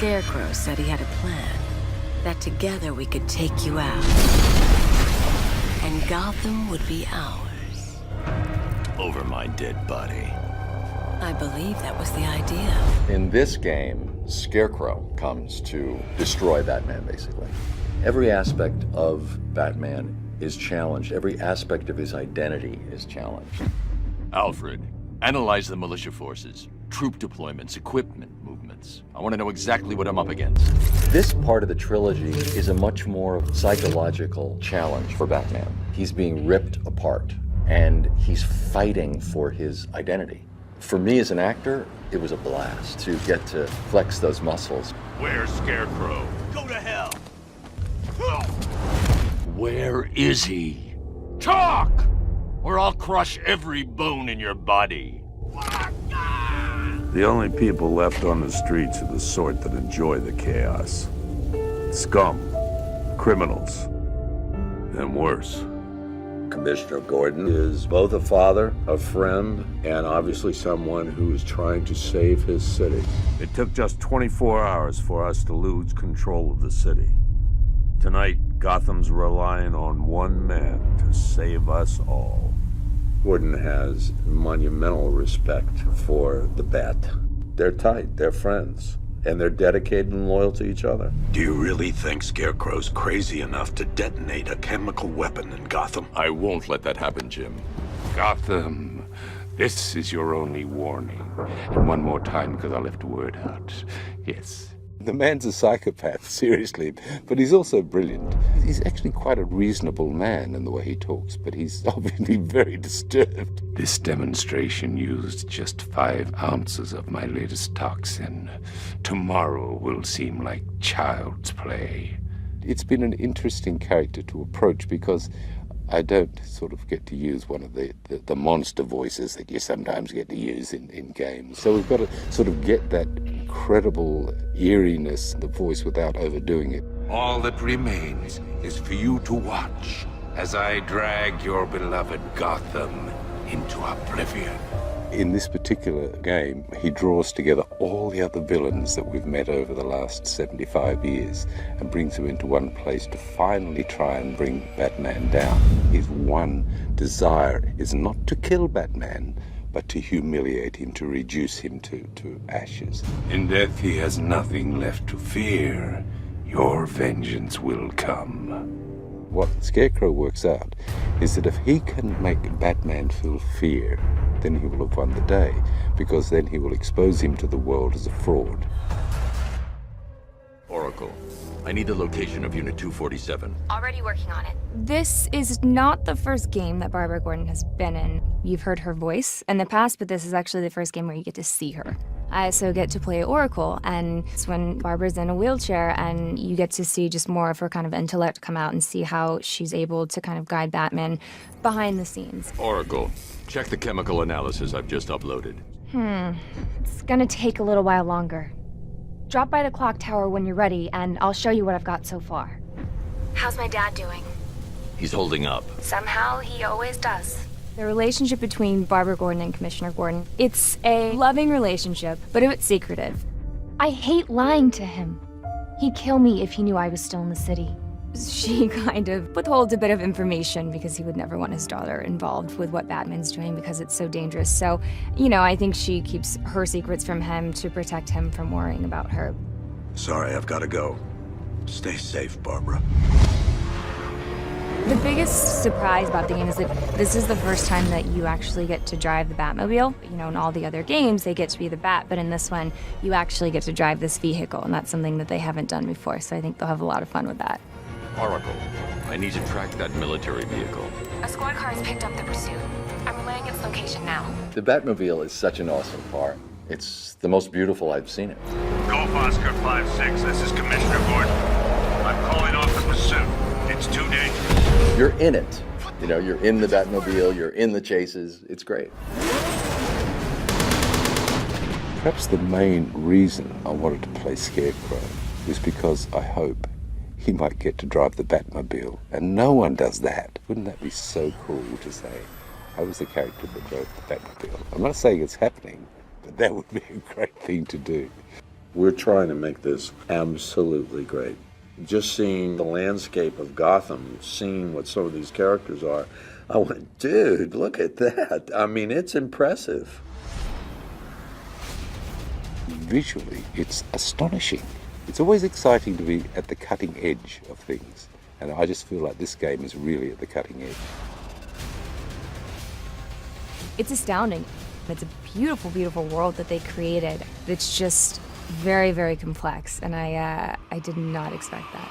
Scarecrow said he had a plan. That together we could take you out. And Gotham would be ours. Over my dead body. I believe that was the idea. In this game, Scarecrow comes to destroy Batman, basically. Every aspect of Batman is challenged. Every aspect of his identity is challenged. Alfred, analyze the militia forces, troop deployments, equipment movements. I want to know exactly what I'm up against. This part of the trilogy is a much more psychological challenge for Batman. He's being ripped apart, and he's fighting for his identity. For me as an actor, it was a blast to get to flex those muscles. Where's Scarecrow? Go to hell! Where is he? Talk! Or I'll crush every bone in your body. The only people left on the streets are the sort that enjoy the chaos. Scum, criminals, and worse. Commissioner Gordon is both a father, a friend, and obviously someone who is trying to save his city. It took just 24 hours for us to lose control of the city. Tonight, Gotham's relying on one man to save us all. Gordon has monumental respect for the Bat. They're tight, they're friends, and they're dedicated and loyal to each other. Do you really think Scarecrow's crazy enough to detonate a chemical weapon in Gotham? I won't let that happen, Jim. Gotham, this is your only warning. And one more time, because I left word out. Yes. The man's a psychopath, seriously, but he's also brilliant. He's actually quite a reasonable man in the way he talks, but he's obviously very disturbed. This demonstration used just 5 ounces of my latest toxin. Tomorrow will seem like child's play. It's been an interesting character to approach because I don't sort of get to use one of the monster voices that you sometimes get to use in games. So we've got to sort of get that incredible eeriness in the voice without overdoing it. All that remains is for you to watch as I drag your beloved Gotham into oblivion. In this particular game, he draws together all the other villains that we've met over the last 75 years and brings them into one place to finally try and bring Batman down. His one desire is not to kill Batman, but to humiliate him, to reduce him to ashes. In death, he has nothing left to fear. Your vengeance will come. What Scarecrow works out is that if he can make Batman feel fear, then he will have won the day, because then he will expose him to the world as a fraud. Oracle, I need the location of Unit 247. Already working on it. This is not the first game that Barbara Gordon has been in. You've heard her voice in the past, but this is actually the first game where you get to see her. I also get to play Oracle, and it's when Barbara's in a wheelchair, and you get to see just more of her kind of intellect come out and see how she's able to kind of guide Batman behind the scenes. Oracle, check the chemical analysis I've just uploaded. It's gonna take a little while longer. Drop by the clock tower when you're ready, and I'll show you what I've got so far. How's my dad doing? He's holding up. Somehow he always does. The relationship between Barbara Gordon and Commissioner Gordon, it's a loving relationship, but it's secretive. I hate lying to him. He'd kill me if he knew I was still in the city. She kind of withholds a bit of information because he would never want his daughter involved with what Batman's doing because it's so dangerous. So, I think she keeps her secrets from him to protect him from worrying about her. Sorry, I've got to go. Stay safe, Barbara. The biggest surprise about the game is that this is the first time that you actually get to drive the Batmobile. In all the other games, they get to be the Bat, but in this one, you actually get to drive this vehicle, and that's something that they haven't done before, so I think they'll have a lot of fun with that. Oracle, I need to track that military vehicle. A squad car has picked up the pursuit. I'm relaying its location now. The Batmobile is such an awesome car. It's the most beautiful I've seen it. Golf Oscar 5-6, this is Commissioner Gordon. I'm calling off the pursuit. It's too dangerous. You're in it. You're in the Batmobile, you're in the chases. It's great. Perhaps the main reason I wanted to play Scarecrow is because I hope he might get to drive the Batmobile, and no one does that. Wouldn't that be so cool to say, I was the character that drove the Batmobile? I'm not saying it's happening, but that would be a great thing to do. We're trying to make this absolutely great. Just seeing the landscape of Gotham, seeing what some of these characters are, I went, dude, look at that. I mean, it's impressive. Visually, it's astonishing. It's always exciting to be at the cutting edge of things, and I just feel like this game is really at the cutting edge. It's astounding. It's a beautiful, beautiful world that they created. It's just very, very complex, and I did not expect that.